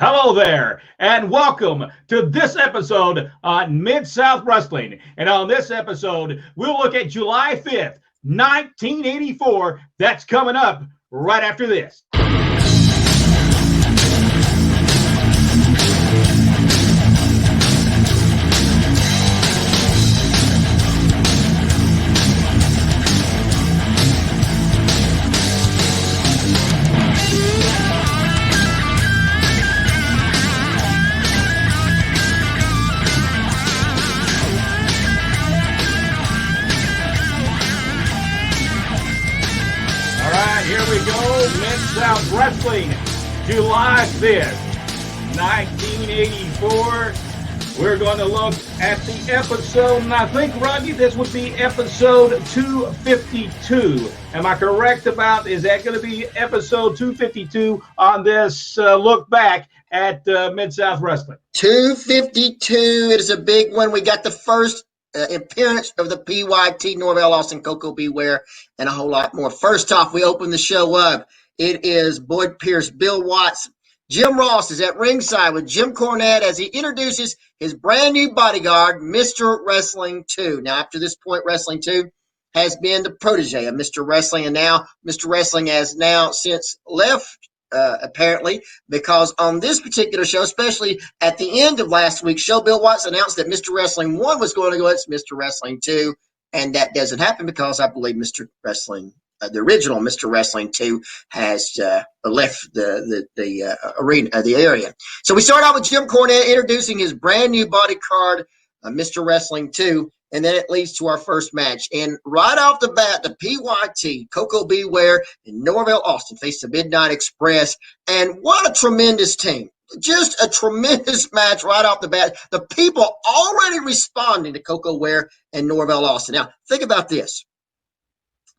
Hello there, and welcome to this episode on Mid-South Wrestling. And on this episode, we'll look at July 5th, 1984. That's coming up right after this. Here we go, Mid-South Wrestling, July 5th, 1984. We're going to look at the episode, and I think, Rodney, this would be episode 252. Am I correct about, is that going to be episode 252 on this look back at Mid-South Wrestling? 252, it is a big one. We got the first appearance of the PYT, Norvell, Austin, Coco Beware, and a whole lot more. First off, we open the show up. It is Boyd Pierce, Bill Watts. Jim Ross is at ringside with Jim Cornette as he introduces his brand new bodyguard, Mr. Wrestling 2. Now, after this point, Wrestling 2 has been the protege of Mr. Wrestling, and now Mr. Wrestling has now since left, apparently, because on this particular show, especially at the end of last week's show, Bill Watts announced that Mr. Wrestling 1 was going to go against Mr. Wrestling 2, and that doesn't happen because I believe Mr. Wrestling, the original Mr. Wrestling 2, has left the arena, the area. So we start out with Jim Cornette introducing his brand new bodyguard, Mr. Wrestling 2, and then it leads to our first match. And right off the bat, the PYT, Coco Beware, and Norvell Austin face the Midnight Express. And what a tremendous team. Just a tremendous match right off the bat. The people already responding to Coco Ware and Norvell Austin. Now, think about this.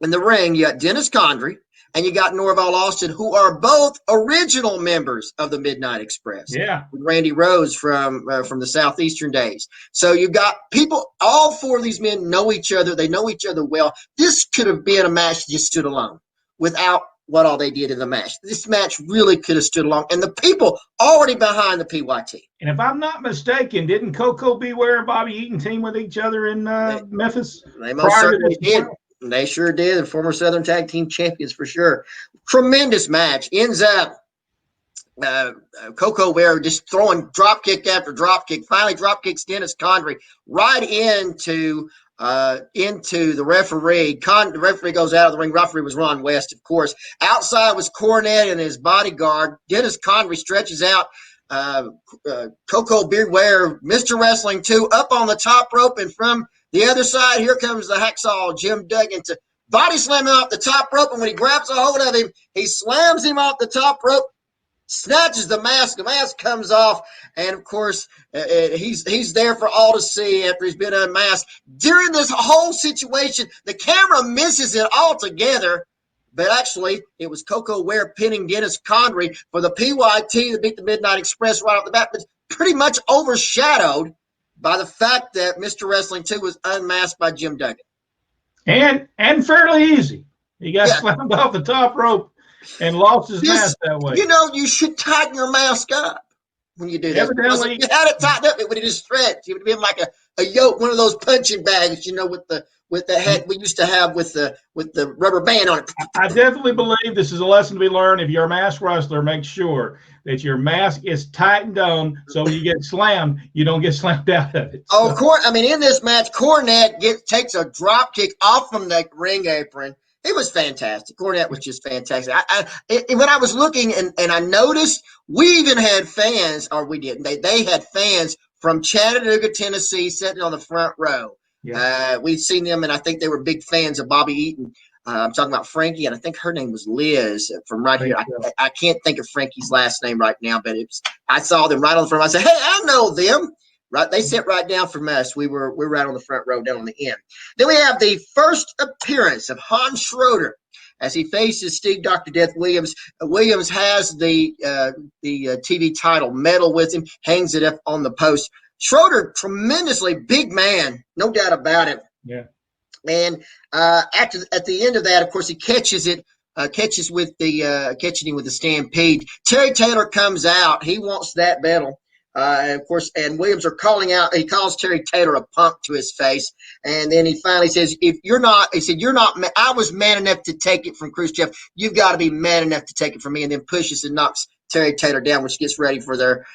In the ring, you got Dennis Condrey and you got Norvell Austin, who are both original members of the Midnight Express. Yeah. With Randy Rhodes from the Southeastern days. So you got people, all four of these men know each other. They know each other well. This could have been a match that just stood alone without what all they did in the match. This match really could have stood alone. And the people already behind the PYT. And if I'm not mistaken, didn't Coco Beware and Bobby Eaton team with each other in Memphis? They most certainly did. They sure did. The former Southern Tag Team Champions for sure. Tremendous match. Ends up Coco Ware just throwing drop kick after drop kick. Finally drop kicks Dennis Condrey right into the referee. The referee goes out of the ring. Referee was Ron West, of course. Outside was Cornette and his bodyguard. Dennis Condrey stretches out Coco Beware, Mr. Wrestling 2, up on the top rope, and from the other side, here comes the hacksaw, Jim Duggan, to body slam him off the top rope. And when he grabs a hold of him, he slams him off the top rope, snatches the mask. The mask comes off. And, of course, he's there for all to see after he's been unmasked. During this whole situation, the camera misses it altogether. But actually, it was Coco Ware pinning Dennis Condrey for the PYT to beat the Midnight Express right off the bat. But pretty much overshadowed by the fact that Mr. Wrestling 2 was unmasked by Jim Duggan. And fairly easy. He got slammed off the top rope and lost his mask that way. You know, you should tighten your mask up when you do that. Evidently, if you had it tightened up, it would have just stretched. It would have been like a yoke, one of those punching bags, you know, with the head we used to have with the rubber band on it. I definitely believe this is a lesson to be learned. If you're a masked wrestler, make sure that your mask is tightened on so when you get slammed, you don't get slammed out of it. So. Oh, in this match, Cornette takes a drop kick off from the ring apron. It was fantastic. Cornette was just fantastic. When I was looking and I noticed, we even had fans, or we didn't. They had fans from Chattanooga, Tennessee, sitting on the front row. Yeah. We've seen them, and I think they were big fans of Bobby Eaton. I'm talking about Frankie, and I think her name was Liz from right here. I can't think of Frankie's last name right now, but I saw them right on the front. I said, "Hey, I know them." Right, they sat right down from us. We're right on the front row, down on the end. Then we have the first appearance of Hans Schroeder as he faces Steve Dr. Death Williams. Williams has the TV title medal with him, hangs it up on the post. Schroeder, tremendously big man, no doubt about it. Yeah. And at the end of that, of course, he catches it catches catching him with the stampede. Terry Taylor comes out. He wants that battle. And of course, and Williams are calling out. He calls Terry Taylor a punk to his face, and then he finally says, "If you're not," he said, "You're not. I was man enough to take it from Khrushchev. You've got to be man enough to take it from me." And then pushes and knocks Terry Taylor down, which gets ready for their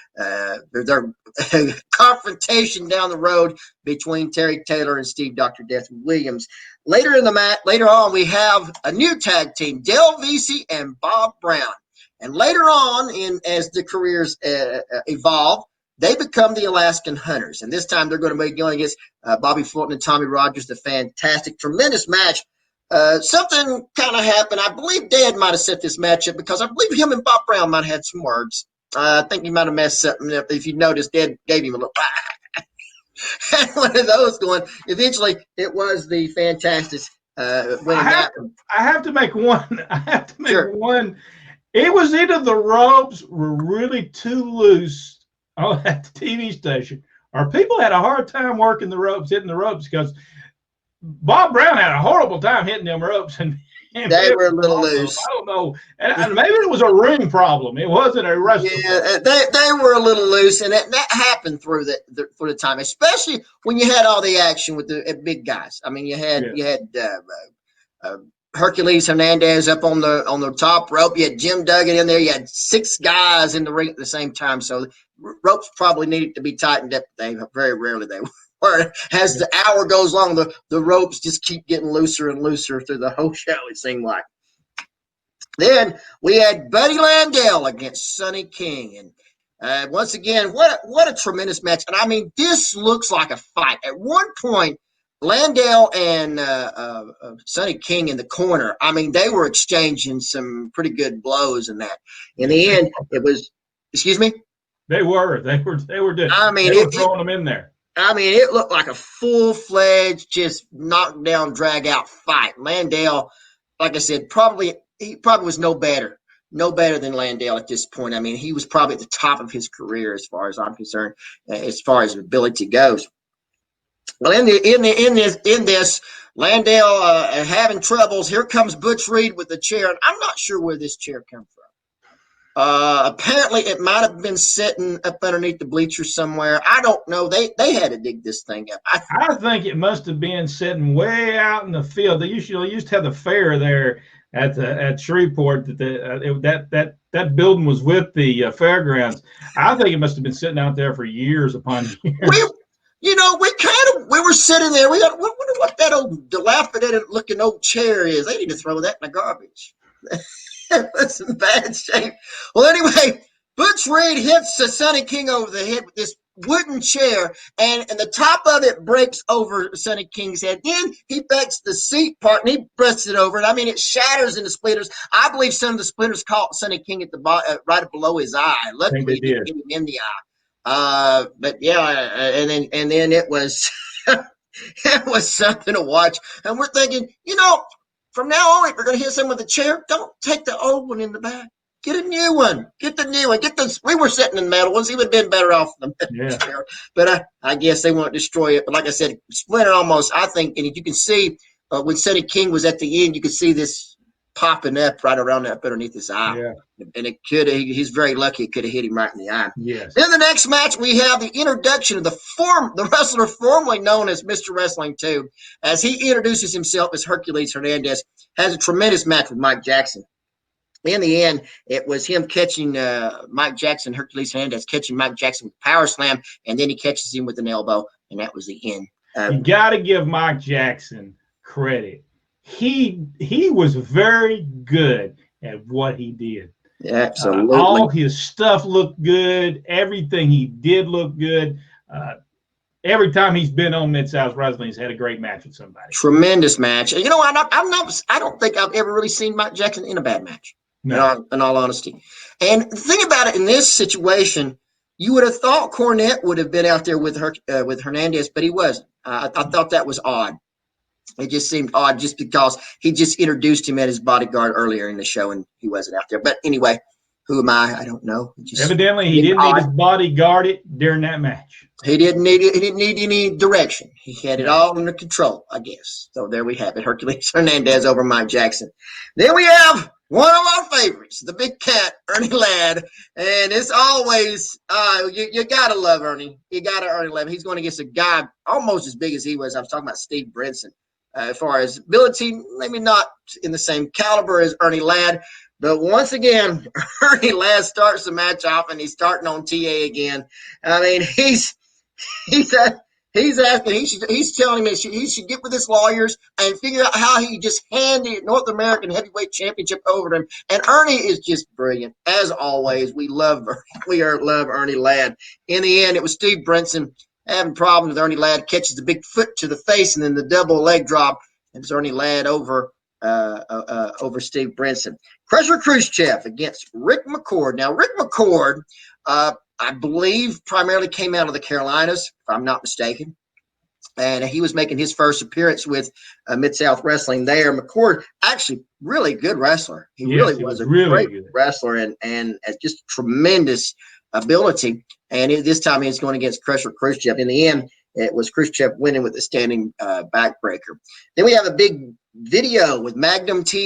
confrontation down the road between Terry Taylor and Steve Dr. Death Williams. Later in the match, later on, we have a new tag team: Del Vesey and Bob Brown. And later on, as the careers evolve, they become the Alaskan Hunters. And this time they're going to be going against Bobby Fulton and Tommy Rogers, the fantastic, tremendous match. Something kind of happened. I believe Dad might have set this match up because I believe him and Bob Brown might have had some words. I think he might have messed something up. If you noticed, Dad gave him a little one of those going. Eventually, it was the fantastic winning that one. I have to make one. I have to make Sure. one. It was either the ropes were really too loose at the TV station, or people had a hard time working the ropes, hitting the ropes, because Bob Brown had a horrible time hitting them ropes, and they were a little loose. I don't know, and maybe it was a ring problem. It wasn't a wrestling. Yeah, they were a little loose, and that happened through the time, especially when you had all the action with the big guys. I mean, you had Hercules Hernandez up on the top rope. You had Jim Duggan in there. You had 6 guys in the ring at the same time. So ropes probably needed to be tightened up. They very rarely they were. As the hour goes on, the ropes just keep getting looser and looser through the whole show, it seemed like. Then we had Buddy Landell against Sonny King. And once again, what a tremendous match. And I mean, this looks like a fight. At one point, Landell and Sonny King in the corner, I mean, they were exchanging some pretty good blows in that. In the end, it was, excuse me? They were doing. I mean, they were throwing them in there. I mean, it looked like a full-fledged, just knock-down, drag-out fight. Landell, like I said, he probably was no better than Landell at this point. I mean, he was probably at the top of his career as far as I'm concerned, as far as ability goes. Well, in this, Landell having troubles. Here comes Butch Reed with the chair, and I'm not sure where this chair came from. Apparently, it might have been sitting up underneath the bleachers somewhere. I don't know. They had to dig this thing up. I think it must have been sitting way out in the field. They used to have the fair there at Shreveport. That building was with the fairgrounds. I think it must have been sitting out there for years upon years. We were sitting there. We wonder what that old dilapidated looking old chair is. They need to throw that in the garbage. It's in bad shape. Well, anyway, Butch Reed hits Sonny King over the head with this wooden chair, and the top of it breaks over Sonny King's head. Then he backs the seat part and he presses it over, and I mean, it shatters into splinters. I believe some of the splinters caught Sonny King at the right below his eye. Luckily, he didn't hit him in the eye. But yeah, and then it was it was something to watch. And we're thinking, from now on, if we're going to hit someone with a chair, don't take the old one in the back. Get a new one. Get the new one. We were sitting in the metal ones. He would have been better off than the chair. But I guess they want to destroy it. But like I said, splinter almost, I think, and you can see when Sonny King was at the end, you could see this popping up right around up underneath his eye. Yeah. And he's very lucky it could have hit him right in the eye. Yes. Then the next match, we have the introduction of the wrestler formerly known as Mr. Wrestling 2, as he introduces himself as Hercules Hernandez, has a tremendous match with Mike Jackson. In the end, it was him catching Mike Jackson, Hercules Hernandez, catching Mike Jackson with power slam, and then he catches him with an elbow, and that was the end. You got to give Mike Jackson credit. He was very good at what he did. Absolutely. All his stuff looked good. Everything he did looked good. Every time he's been on Mid-South Wrestling, he's had a great match with somebody. Tremendous match. I don't think I've ever really seen Mike Jackson in a bad match. No. In all honesty. And the thing about it, in this situation, you would have thought Cornette would have been out there with Hernandez, but he wasn't. I thought that was odd. It just seemed odd just because he just introduced him as his bodyguard earlier in the show and he wasn't out there. But anyway, Who am I? I don't know. Evidently, he didn't need his body guarded during that match. He didn't need it. He didn't need any direction. He had it Yeah. all under control, I guess. So there we have it. Hercules Hernandez over Mike Jackson. Then we have one of our favorites, the big cat, Ernie Ladd. And it's always, you got to love Ernie. You got to Ernie Ladd. He's going against a guy almost as big as he was. I was talking about Steve Branson. As far as ability, maybe not in the same caliber as Ernie Ladd. But once again, Ernie Ladd starts the match off, and he's starting on TA again. I mean, he's asking, he's telling him he should get with his lawyers and figure out how he just handed North American Heavyweight Championship over to him. And Ernie is just brilliant, as always. We love Ernie Ladd. In the end, it was Steve Branson having problems with Ernie Ladd, catches the big foot to the face, and then the double leg drop, and it's Ernie Ladd over Steve Branson. Crusher Khrushchev against Rick Mccord. Now, Rick Mccord, I believe, primarily came out of the Carolinas, if I'm not mistaken. And he was making his first appearance with Mid-South Wrestling there. Mccord, actually, really good wrestler. He really was a great wrestler and just tremendous ability. And this time he was going against Crusher Khrushchev. In the end, it was Khrushchev winning with the standing backbreaker. Then we have a big video with Magnum Ta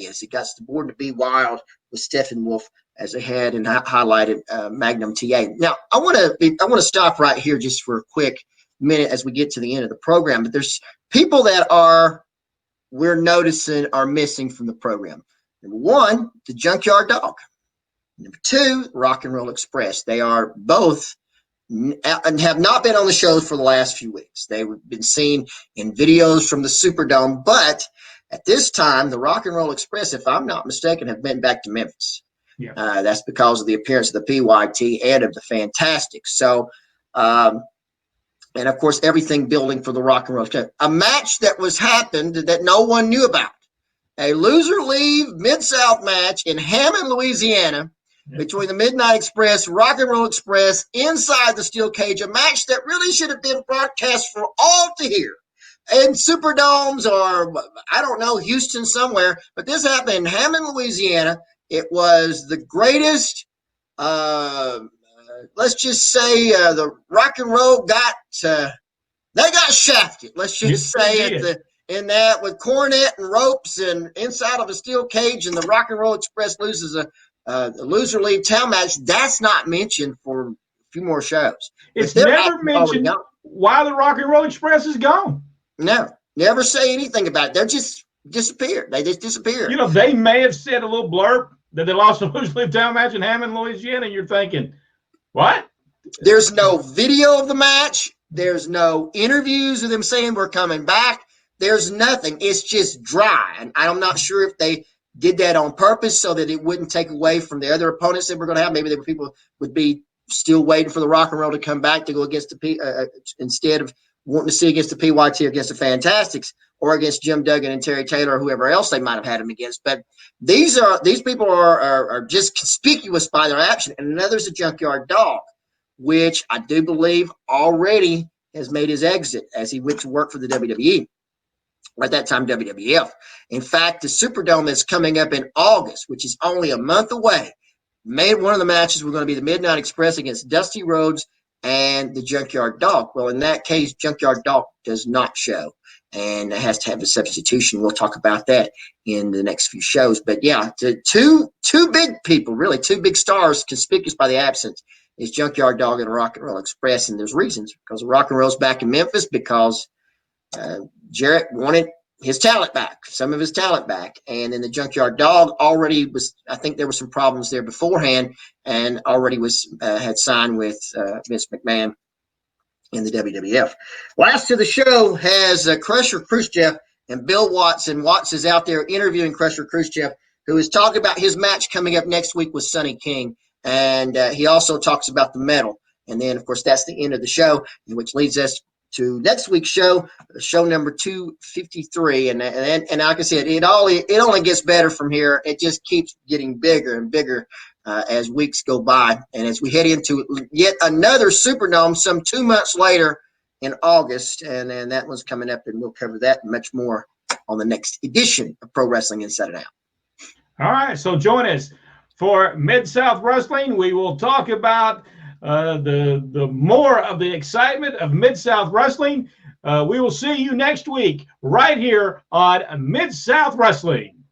as he got the board to be wild with Steppenwolf as they had and highlighted Magnum Ta. Now, I want to stop right here just for a quick minute as we get to the end of the program. But there's people that we're noticing are missing from the program. Number one, the Junkyard Dog. Number two, Rock and Roll Express. They are both and have not been on the shows for the last few weeks. They've been seen in videos from the Superdome, but at this time, the Rock and Roll Express, if I'm not mistaken, have been back to Memphis. Yeah. That's because of the appearance of the PYT and of the Fantastics. So, and of course, everything building for the Rock and Roll Express. A match that happened that no one knew about. A loser leave Mid-South match in Hammond, Louisiana, between the Midnight Express, Rock and Roll Express, inside the steel cage, a match that really should have been broadcast for all to hear. In Superdomes or, I don't know, Houston somewhere, but this happened in Hammond, Louisiana. It was the greatest, let's just say the Rock and Roll they got shafted. Let's just say in that with cornet and ropes and inside of a steel cage, and the Rock and Roll Express loses a loser leave town match. That's not mentioned for a few more shows. It's never mentioned why the Rock and Roll Express is gone. No, never say anything about it. They're just disappeared. They just disappeared. You know, they may have said a little blurb that they lost a loser leave town match in Hammond, Louisiana, and you're thinking, what? There's no video of the match. There's no interviews of them saying we're coming back. There's nothing. It's just dry. And I'm not sure if they did that on purpose so that it wouldn't take away from the other opponents that we're going to have. Maybe there were people would be still waiting for the Rock and Roll to come back to go against the instead of wanting to see against the PYT or against the Fantastics or against Jim Duggan and Terry Taylor or whoever else they might have had him against. But these people are just conspicuous by their action. And another's a Junkyard Dog, which I do believe already has made his exit as he went to work for the WWE. At that time, WWF. In fact, the Superdome that's coming up in August, which is only a month away, made one of the matches. We're going to be the Midnight Express against Dusty Rhodes and the Junkyard Dog. Well, in that case, Junkyard Dog does not show, and it has to have a substitution. We'll talk about that in the next few shows. But yeah, two big people, really two big stars, conspicuous by the absence, is Junkyard Dog and Rock and Roll Express, and there's reasons because Rock and Roll's back in Memphis because Jarrett wanted his talent back, some of his talent back. And then the Junkyard Dog already was, I think there were some problems there beforehand and already had signed with Vince McMahon in the WWF. Last of the show has Crusher Khrushchev and Bill Watts. And Watts is out there interviewing Crusher Khrushchev, who is talking about his match coming up next week with Sonny King. And he also talks about the medal. And then, of course, that's the end of the show, which leads us to next week's show number 253, and like I said, it only gets better from here. It just keeps getting bigger and bigger as weeks go by, and as we head into yet another Superdome some 2 months later in August, and then that one's coming up, and we'll cover that and much more on the next edition of Pro Wrestling Inside and Out. All right, so join us for Mid-South Wrestling. We will talk about the more of the excitement of Mid-South Wrestling. We will see you next week right here on Mid-South Wrestling.